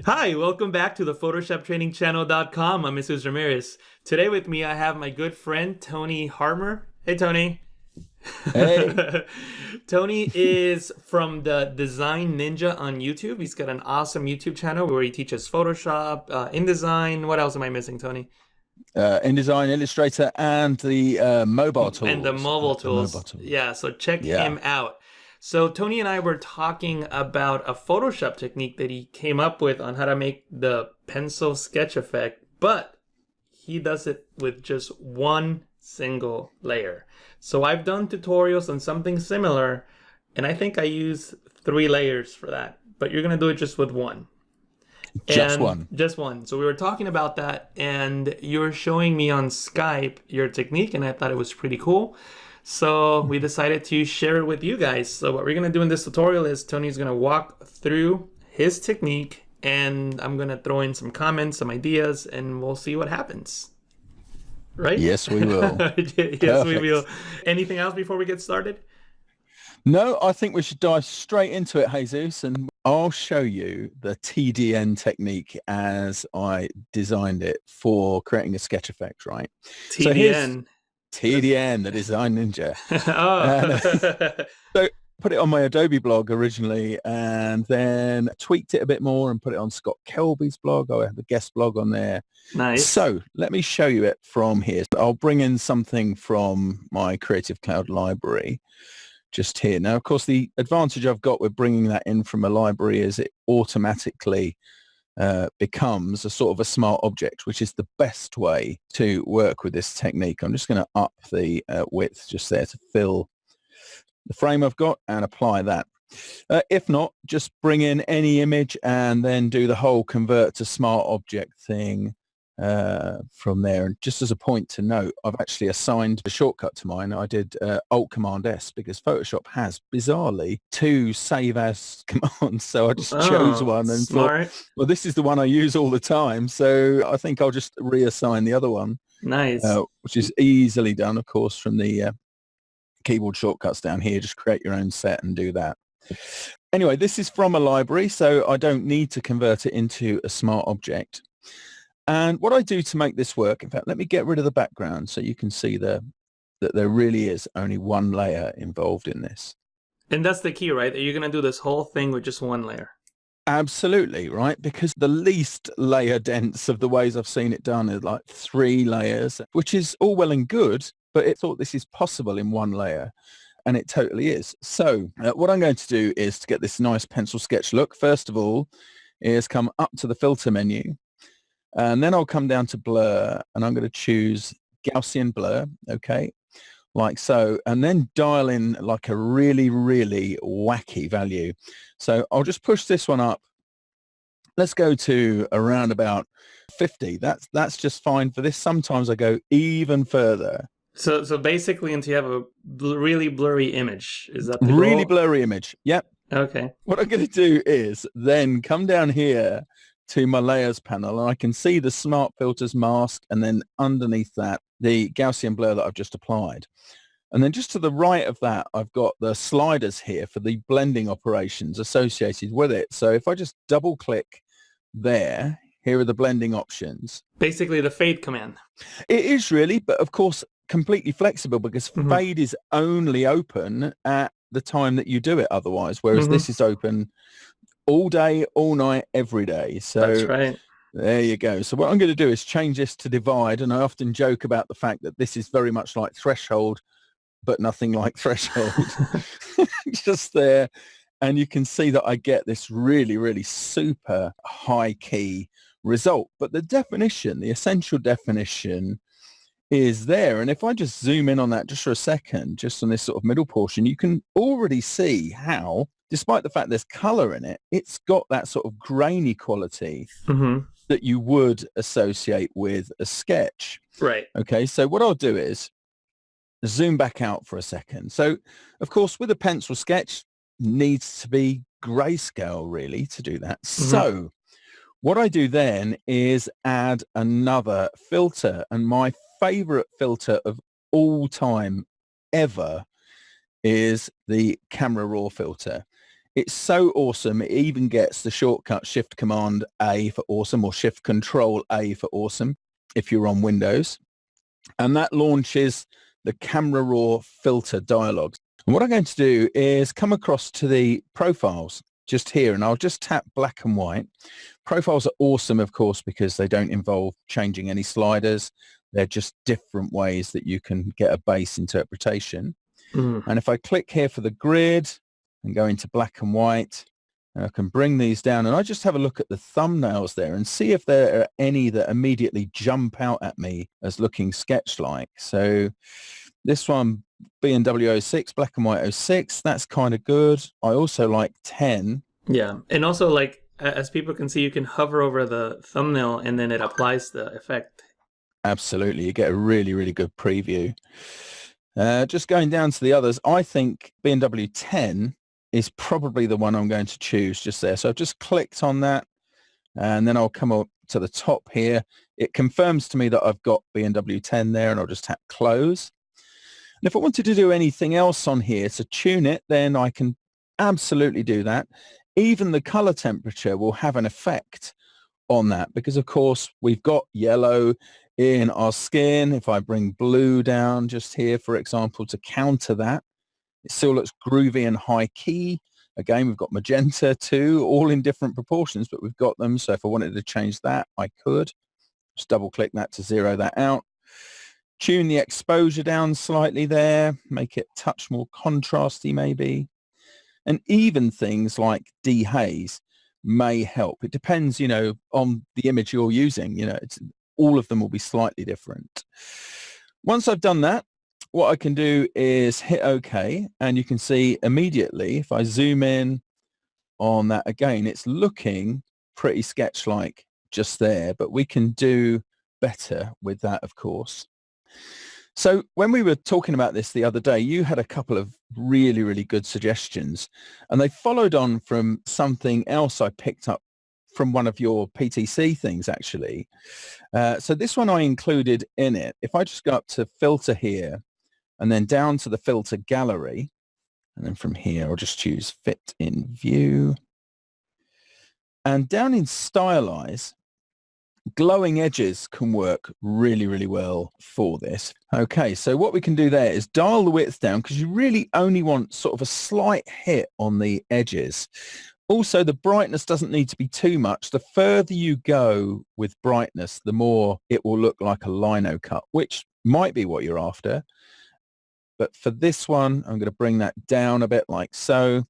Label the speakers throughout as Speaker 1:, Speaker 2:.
Speaker 1: Hi, welcome back to the PhotoshopTrainingChannel.com. I'm Jesus Ramirez. Today with me, I have my good friend, Tony Harmer. Hey, Tony.
Speaker 2: Hey,
Speaker 1: Tony is from the Design Ninja on YouTube. He's got an awesome YouTube channel where he teaches Photoshop, InDesign. What else am I missing, Tony?
Speaker 2: InDesign, Illustrator, and the mobile
Speaker 1: And the
Speaker 2: tools.
Speaker 1: mobile
Speaker 2: The mobile
Speaker 1: tools.
Speaker 2: tools.
Speaker 1: Yeah, so check
Speaker 2: Yeah.
Speaker 1: him out. So Tony and I were talking about a Photoshop technique that he came up with on how to make the pencil sketch effect, but he does it with just one single layer. So I've done tutorials on something similar, and I think I use 3 layers for that, but you're gonna do it just with one.
Speaker 2: Just
Speaker 1: And
Speaker 2: one.
Speaker 1: just one. So we were talking about that, and you were showing me on Skype your technique, and I thought it was pretty cool. So we decided to share it with you guys. So what we're gonna do in this tutorial is Tony's gonna walk through his technique, and I'm gonna throw in some comments, some ideas, and we'll see what happens. Right?
Speaker 2: Yes, we will.
Speaker 1: Yes, we will.
Speaker 2: Perfect.
Speaker 1: Anything else before we get started?
Speaker 2: No, I think we should dive straight into it, Jesus, and I'll show you the TDN technique as I designed it for creating a sketch effect, right? So here's
Speaker 1: TDN. That's
Speaker 2: TDN, the Design Ninja. And
Speaker 1: oh.
Speaker 2: so put it on my Adobe blog originally and then tweaked it a bit more and put it on Scott Kelby's blog. I have a guest blog on there.
Speaker 1: Nice.
Speaker 2: So let me show you it from here. I'll bring in something from my Creative Cloud library just here. Now, of course, the advantage I've got with bringing that in from a library is it automatically becomes a sort of a smart object, which is the best way to work with this technique. I'm just going to up the width just there to fill the frame I've got and apply that. If not, just bring in any image and then do the whole convert to smart object thing from there. And just as a point to note, I've actually assigned a shortcut to mine. I did Alt-Command-S because Photoshop has bizarrely 2 save as commands. So I just chose
Speaker 1: Oh,
Speaker 2: one and thought,
Speaker 1: smart.
Speaker 2: well, this is the one I use all the time. So I think I'll just reassign the other one,
Speaker 1: Nice.
Speaker 2: which is easily done, of course, from the keyboard shortcuts down here. Just create your own set and do that. Anyway, this is from a library, so I don't need to convert it into a smart object. And what I do to make this work, in fact, let me get rid of the background so you can see that there really is only one layer involved in this.
Speaker 1: And that's the key, right? You're gonna do this whole thing with just one layer.
Speaker 2: Absolutely, right? Because the least layer dense of the ways I've seen it done is like 3 layers, which is all well and good, but it thought this is possible in one layer. And it totally is. So what I'm going to do is to get this nice pencil sketch look, first of all, is come up to the filter menu. And then I'll come down to blur and I'm going to choose Gaussian blur, okay, like so, and then dial in like a really, really wacky value. So I'll just push this one up. Let's go to around about 50. That's just fine for this. Sometimes I go even further.
Speaker 1: So basically, until you have a really blurry image, is that the
Speaker 2: Really
Speaker 1: goal?
Speaker 2: blurry image. Yep.
Speaker 1: Okay.
Speaker 2: What I'm going to do is then come down here to my layers panel and I can see the smart filters mask and then underneath that the Gaussian blur that I've just applied. And then just to the right of that, I've got the sliders here for the blending operations associated with it. So if I just double click there, here are the blending options.
Speaker 1: Basically, the fade command.
Speaker 2: It is really, but of course, completely flexible because
Speaker 1: Mm-hmm.
Speaker 2: fade is only open at the time that you do it otherwise, whereas
Speaker 1: Mm-hmm.
Speaker 2: this is open all day, all night, every day.
Speaker 1: That's
Speaker 2: So
Speaker 1: right.
Speaker 2: there you go. So what I'm going to do is change this to divide. And I often joke about the fact that this is very much like threshold, but nothing like threshold. Just there. And you can see that I get this really, really super high key result. But the definition, the essential definition is there. And if I just zoom in on that just for a second, just on this sort of middle portion, you can already see how, despite the fact there's color in it, it's got that sort of grainy quality
Speaker 1: Mm-hmm.
Speaker 2: that you would associate with a sketch.
Speaker 1: Right.
Speaker 2: Okay, so what I'll do is zoom back out for a second. So, of course, with a pencil sketch, needs to be grayscale really to do that.
Speaker 1: Mm-hmm.
Speaker 2: So what I do then is add another filter, and my favorite filter of all time ever is the camera raw filter. It's so awesome. It even gets the shortcut Shift Command A for awesome or Shift Control A for awesome if you're on Windows. And that launches the Camera Raw filter dialog. And what I'm going to do is come across to the profiles just here, and I'll just tap black and white. Profiles are awesome, of course, because they don't involve changing any sliders. They're just different ways that you can get a base interpretation.
Speaker 1: Mm.
Speaker 2: And if I click here for the grid and go into black and white, I can bring these down, and I just have a look at the thumbnails there and see if there are any that immediately jump out at me as looking sketch-like. So this one, B&W 06, black and white 06, that's kind of good. I also like 10.
Speaker 1: Yeah. And also, like, as people can see, you can hover over the thumbnail and then it applies the effect.
Speaker 2: Absolutely. You get a really, really good preview. Just going down to the others, I think B&W 10 is probably the one I'm going to choose just there. So I've just clicked on that, and then I'll come up to the top here. It confirms to me that I've got B&W 10 there, and I'll just tap close. And if I wanted to do anything else on here to tune it, then I can absolutely do that. Even the color temperature will have an effect on that, because of course we've got yellow in our skin. If I bring blue down just here, for example, to counter that, it still looks groovy and high key. Again, we've got magenta too, all in different proportions, but we've got them. So if I wanted to change that, I could. Just double click that to zero that out. Tune the exposure down slightly there, make it a touch more contrasty maybe. And even things like dehaze may help. It depends, on the image you're using. All of them will be slightly different. Once I've done that, what I can do is hit OK, and you can see immediately, if I zoom in on that again, it's looking pretty sketch-like just there, but we can do better with that, of course. So when we were talking about this the other day, you had a couple of really, really good suggestions, and they followed on from something else I picked up from one of your PTC things, actually. So this one I included in it. If I just go up to filter here and then down to the filter gallery, and then from here, I'll just choose fit in view. And down in stylize, glowing edges can work really, really well for this. Okay, so what we can do there is dial the width down, because you really only want sort of a slight hit on the edges. Also, the brightness doesn't need to be too much. The further you go with brightness, the more it will look like a lino cut, which might be what you're after. But for this one, I'm going to bring that down a bit like so.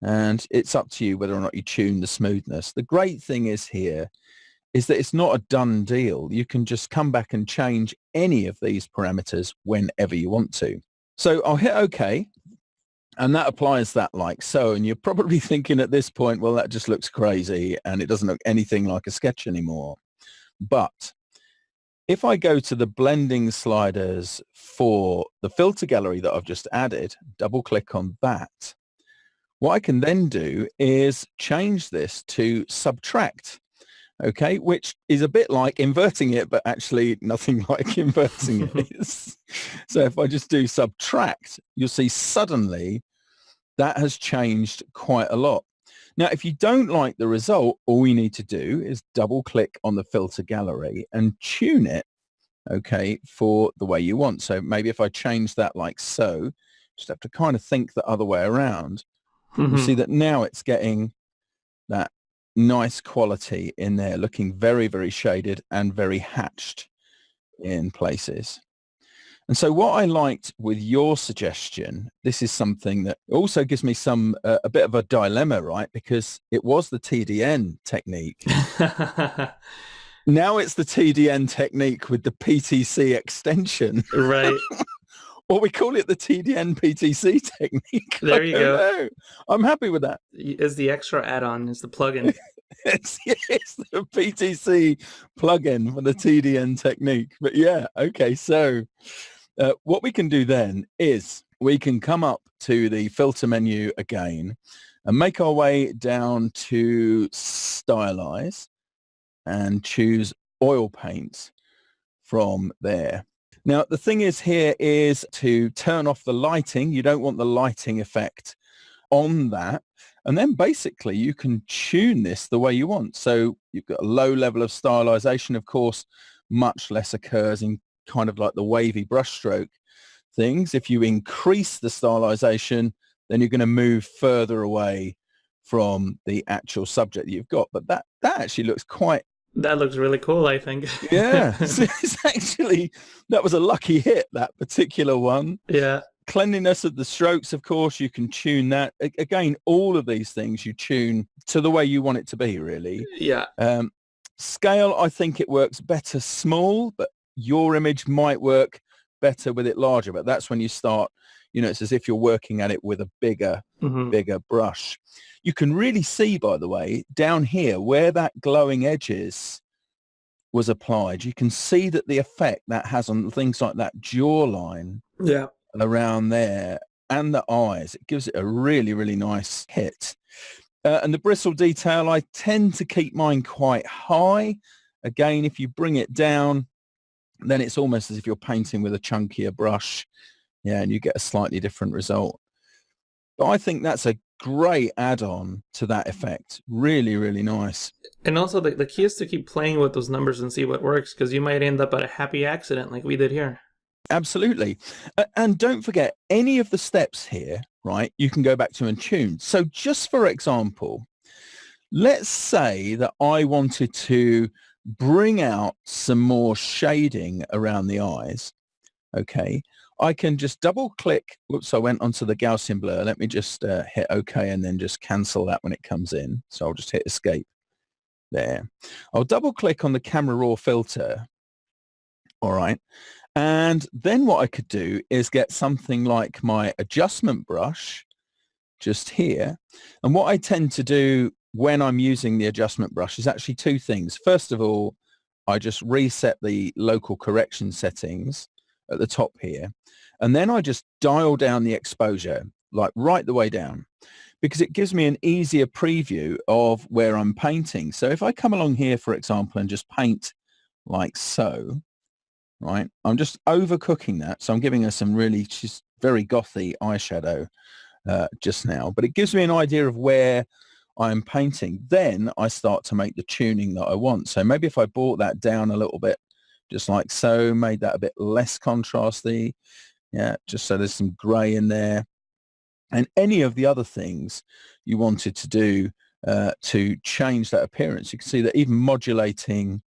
Speaker 2: And it's up to you whether or not you tune the smoothness. The great thing is here is that it's not a done deal. You can just come back and change any of these parameters whenever you want to. So I'll hit OK, and that applies that like so. And you're probably thinking at this point, well, that just looks crazy and it doesn't look anything like a sketch anymore. But if I go to the blending sliders for the filter gallery that I've just added, double click on that, what I can then do is change this to subtract. Okay, which is a bit like inverting it, but actually nothing like inverting it is. So if I just do subtract, you'll see suddenly that has changed quite a lot. Now, if you don't like the result, all you need to do is double click on the filter gallery and tune it, okay, for the way you want. So maybe if I change that like so, just have to kind of think the other way around. You see that now it's getting that nice quality in there, looking very, very shaded and very hatched in places. And so what I liked with your suggestion, this is something that also gives me a bit of a dilemma, right? Because it was the TDN technique. Now it's the TDN technique with the PTC extension.
Speaker 1: Right.
Speaker 2: Or we call it the TDN PTC technique.
Speaker 1: There you go.
Speaker 2: Know. I'm happy with that.
Speaker 1: Is the extra add-on, is the plugin.
Speaker 2: It's the PTC plugin for the TDN technique. But yeah, okay. So what we can do then is we can come up to the filter menu again and make our way down to stylize and choose oil paints from there. Now, the thing is here is to turn off the lighting. You don't want the lighting effect on that. And then basically you can tune this the way you want. So you've got a low level of stylization, of course, much less occurs in kind of like the wavy brushstroke things. If you increase the stylization, then you're going to move further away from the actual subject that you've got. But that actually looks quite...
Speaker 1: That looks really cool, I think.
Speaker 2: Yeah, so it's actually, that was a lucky hit, that particular one.
Speaker 1: Yeah.
Speaker 2: Cleanliness of the strokes, of course, you can tune that. Again, all of these things you tune to the way you want it to be, really.
Speaker 1: Yeah.
Speaker 2: Scale, I think it works better small, but your image might work better with it larger. But that's when you start, it's as if you're working at it with a bigger brush. You can really see, by the way, down here where that glowing edges was applied, you can see that the effect that has on things like that jawline around there and the eyes, it gives it a really, really nice hit. And the bristle detail, I tend to keep mine quite high. Again, if you bring it down, then it's almost as if you're painting with a chunkier brush. Yeah, and you get a slightly different result. But I think that's a great add-on to that effect. Really, really nice.
Speaker 1: And also the key is to keep playing with those numbers and see what works, because you might end up at a happy accident like we did here.
Speaker 2: Absolutely. And don't forget, any of the steps here, right, you can go back to and tune. So just for example, let's say that I wanted to bring out some more shading around the eyes. Okay. I can just double click. Whoops, I went onto the Gaussian blur. Let me just hit OK and then just cancel that when it comes in. So I'll just hit escape there. I'll double click on the camera raw filter. All right. And then what I could do is get something like my adjustment brush just here. And what I tend to do when I'm using the adjustment brush is actually two things. First of all, I just reset the local correction settings at the top here. And then I just dial down the exposure, like right the way down, because it gives me an easier preview of where I'm painting. So if I come along here, for example, and just paint like so, right, I'm just overcooking that. So I'm giving her some really, she's very gothy eyeshadow just now, but it gives me an idea of where I'm painting. Then I start to make the tuning that I want. So maybe if I brought that down a little bit, just like so, made that a bit less contrasty. Yeah, just so there's some gray in there. And any of the other things you wanted to do to change that appearance, you can see that even modulating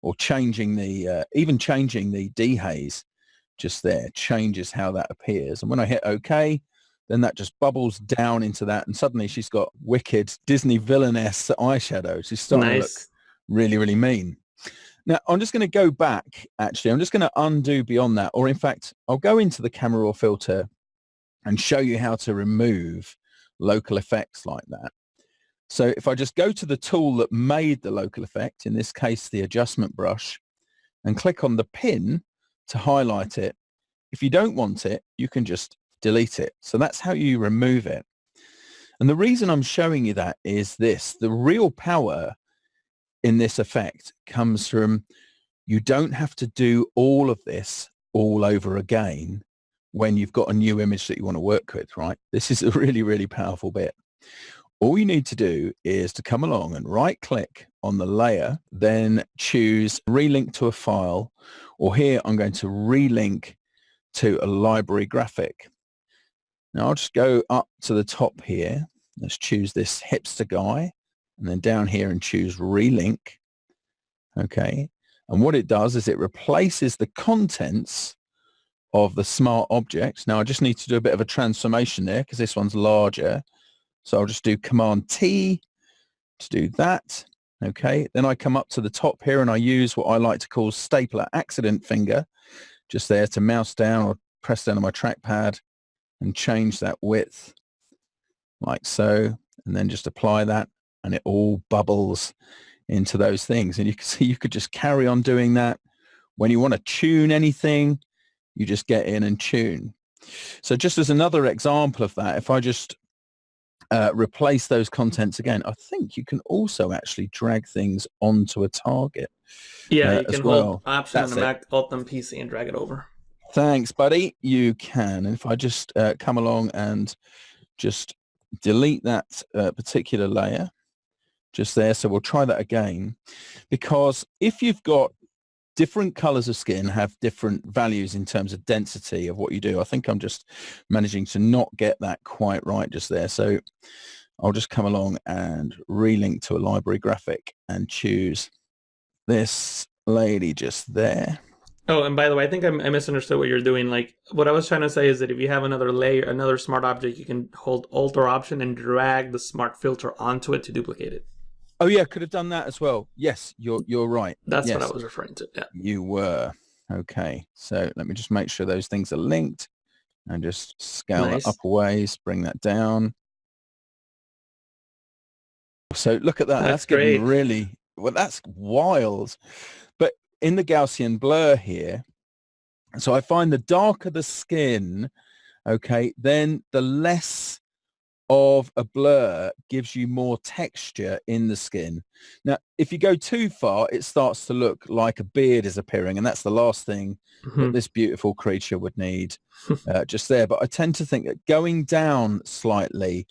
Speaker 2: or changing the, even changing the dehaze just there changes how that appears. And when I hit OK, then that just bubbles down into that. And suddenly she's got wicked Disney villainess eyeshadow. She's starting to look really, really mean. Now, I'm just going to go back, actually. I'm just going to undo beyond that. Or in fact, I'll go into the camera raw filter and show you how to remove local effects like that. So if I just go to the tool that made the local effect, in this case, the adjustment brush, and click on the pin to highlight it, if you don't want it, you can just delete it. So that's how you remove it. And the reason I'm showing you that is this: the real power in this effect comes from, you don't have to do all of this all over again when you've got a new image that you want to work with, right? This is a really, really powerful bit. All you need to do is to come along and right click on the layer, then choose relink to a file, or here I'm going to relink to a library graphic. Now I'll just go up to the top here. Let's choose this hipster guy, and then down here and choose relink. Okay. And what it does is it replaces the contents of the smart object. Now I just need to do a bit of a transformation there because this one's larger. So I'll just do Command T to do that. Okay. Then I come up to the top here and I use what I like to call stapler accident finger, just there to mouse down or press down on my trackpad and change that width like so, and then just apply that, and it all bubbles into those things. And you can see you could just carry on doing that. When you want to tune anything, you just get in and tune. So just as another example of that, if I just replace those contents again, I think you can also actually drag things onto a target.
Speaker 1: Yeah, you can
Speaker 2: well.
Speaker 1: hold Option on the Mac, Alt and PC, and drag it over.
Speaker 2: Thanks, buddy. You can. And if I just come along and just delete that particular layer just there. So we'll try that again, because if you've got different colors of skin have different values in terms of density of what you do. I think I'm just managing to not get that quite right just there. So I'll just come along and relink to a library graphic and choose this lady just there.
Speaker 1: Oh, and by the way, I think I misunderstood what you're doing. Like, what I was trying to say is that if you have another layer, another smart object, you can hold Alt or Option and drag the smart filter onto it to duplicate it.
Speaker 2: Oh yeah, could have done that as well. Yes, you're right.
Speaker 1: That's
Speaker 2: yes,
Speaker 1: what I was referring to. Yeah,
Speaker 2: you were. Okay, so let me just make sure those things are linked and just scale
Speaker 1: nice.
Speaker 2: that up a ways, bring that down. So look at that. That's
Speaker 1: great.
Speaker 2: Getting really, well, that's wild. But in the Gaussian blur here, so I find the darker the skin, okay, then the less of a blur gives you more texture in the skin. Now, if you go too far, it starts to look like a beard is appearing, and that's the last thing that this beautiful creature would need just there. But I tend to think that going down slightly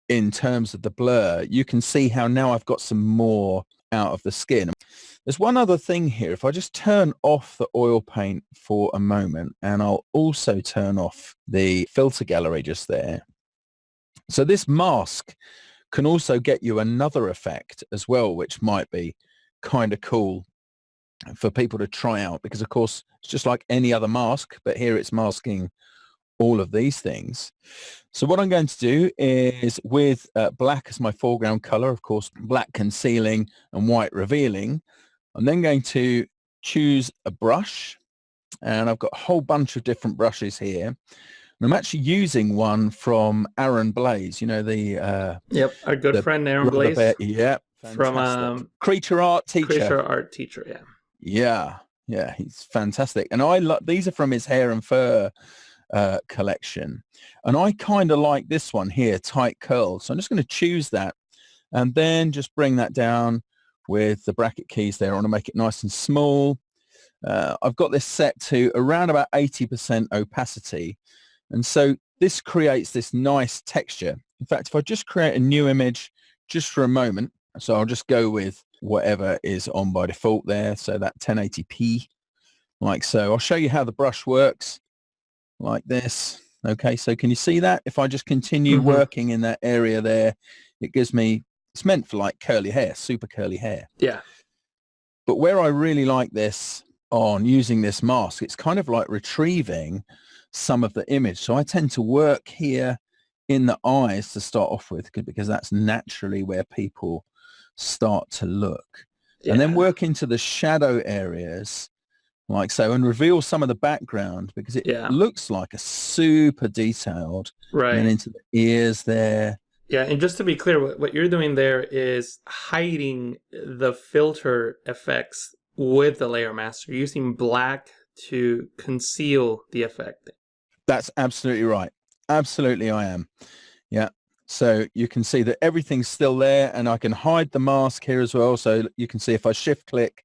Speaker 2: in terms of the blur, you can see how now I've got some more out of the skin. There's one other thing here. If I just turn off the oil paint for a moment, and I'll also turn off the filter gallery just there. So this mask can also get you another effect as well, which might be kind of cool for people to try out, because of course it's just like any other mask, but here it's masking all of these things. So what I'm going to do is, with black as my foreground color, of course, black concealing and white revealing, I'm then going to choose a brush, and I've got a whole bunch of different brushes here. And I'm actually using one from Aaron Blaze, you know, the
Speaker 1: our good friend Aaron Blaze.
Speaker 2: Yeah, fantastic.
Speaker 1: From
Speaker 2: Creature Art Teacher.
Speaker 1: Creature Art Teacher,
Speaker 2: Yeah, he's fantastic. And I love, these are from his hair and fur collection, and I kind of like this one here, Tight Curl. So I'm just going to choose that and then just bring that down with the bracket keys there. I want to make it nice and small. I've got this set to around about 80% opacity, and so this creates this nice texture. In fact, if I just create a new image just for a moment, so I'll just go with whatever is on by default there, so that 1080p, like so. I'll show you how the brush works like this. Okay, so can you see that? If I just continue working in that area there, it gives me, it's meant for like curly hair, super curly hair.
Speaker 1: Yeah.
Speaker 2: But where I really like this on using this mask, it's kind of like retrieving some of the image. So I tend to work here in the eyes to start off with, because that's naturally where people start to look. Yeah. And then work into the shadow areas like so, and reveal some of the background, because it looks like a super detailed. Right. And then into the ears there.
Speaker 1: Yeah, and just to be clear, what you're doing there is hiding the filter effects with the layer mask. You're using black to conceal the effect.
Speaker 2: That's absolutely right. Absolutely, I am. Yeah. So you can see that everything's still there, and I can hide the mask here as well. So you can see if I shift click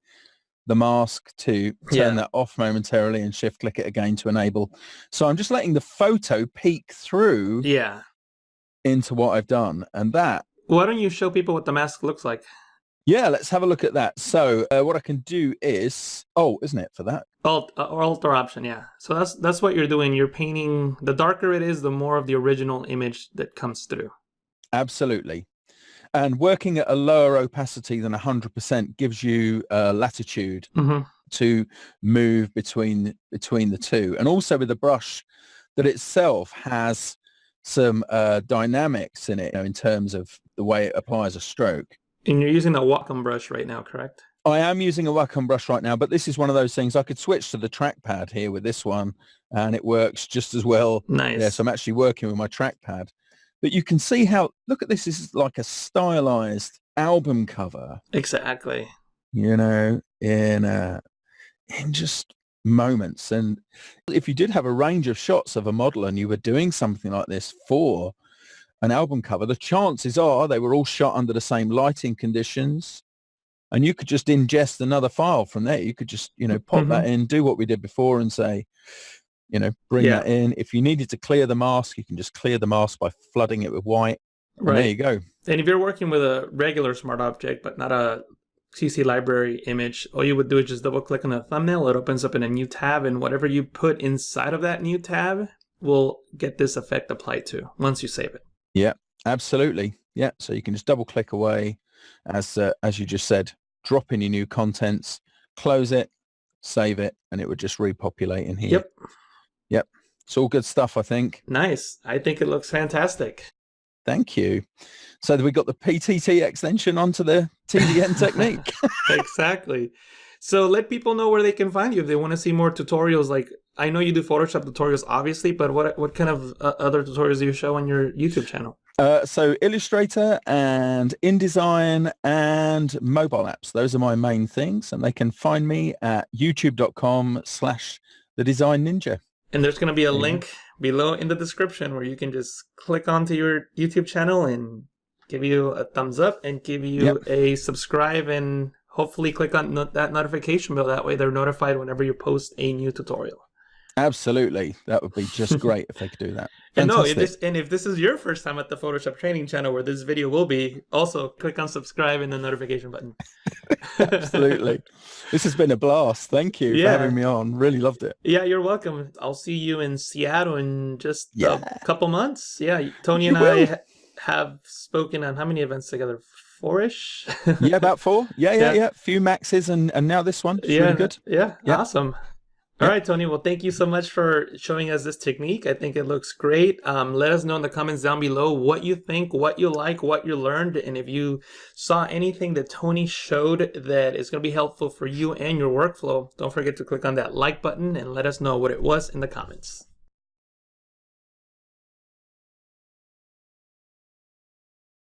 Speaker 2: the mask to turn that off momentarily and shift click it again to enable. So I'm just letting the photo peek through into what I've done. And that...
Speaker 1: Why don't you show people what the mask looks like?
Speaker 2: Yeah, let's have a look at that. So what I can do is, isn't it for that?
Speaker 1: Alt or Option, yeah. So that's what you're doing. You're painting, the darker it is, the more of the original image that comes through.
Speaker 2: Absolutely. And working at a lower opacity than 100% gives you latitude to move between the two. And also with the brush that itself has some dynamics in it, in terms of the way it applies a stroke.
Speaker 1: And you're using a Wacom brush right now, correct?
Speaker 2: I am using a Wacom brush right now, but this is one of those things. I could switch to the trackpad here with this one, and it works just as well.
Speaker 1: Nice.
Speaker 2: Yeah, so I'm actually working with my trackpad. But you can see how, look at this, this is like a stylized album cover.
Speaker 1: Exactly.
Speaker 2: In just moments. And if you did have a range of shots of a model and you were doing something like this for an album cover, the chances are they were all shot under the same lighting conditions, and you could just ingest another file from there. You could just, pop that in, do what we did before and say, bring that in. If you needed to clear the mask, you can just clear the mask by flooding it with white. And there you go.
Speaker 1: And if you're working with a regular smart object, but not a CC library image, all you would do is just double click on the thumbnail. It opens up in a new tab, and whatever you put inside of that new tab will get this effect applied to once you save it.
Speaker 2: Yeah, absolutely. Yeah, so you can just double click away, as you just said, drop in your new contents, close it, save it, and it would just repopulate in here. Yep. It's all good stuff, I think.
Speaker 1: Nice. I think it looks fantastic.
Speaker 2: Thank you. So we got the PTT extension onto the TDN technique.
Speaker 1: Exactly. So let people know where they can find you if they want to see more tutorials. Like, I know you do Photoshop tutorials, obviously, but what kind of other tutorials do you show on your YouTube channel?
Speaker 2: So Illustrator and InDesign and mobile apps. Those are my main things. And they can find me at youtube.com/thedesignninja.
Speaker 1: And there's going to be a link below in the description where you can just click onto your YouTube channel and give you a thumbs up and give you a subscribe, and hopefully click on that notification bell. That way they're notified whenever you post a new tutorial.
Speaker 2: Absolutely. That would be just great if they could do that.
Speaker 1: And no, if this is your first time at the Photoshop training channel where this video will be, also click on subscribe and the notification button.
Speaker 2: Absolutely. This has been a blast. Thank you for having me on. Really loved it.
Speaker 1: Yeah, you're welcome. I'll see you in Seattle in just a couple months. Yeah, Tony and I have spoken on how many events together? 4-ish?
Speaker 2: Yeah, about 4. Yeah. Few maxes and now this one. It's really good.
Speaker 1: Yeah, awesome. All right, Tony. Well, thank you so much for showing us this technique. I think it looks great. Let us know in the comments down below what you think, what you like, what you learned, and if you saw anything that Tony showed that is going to be helpful for you and your workflow, don't forget to click on that like button and let us know what it was in the comments.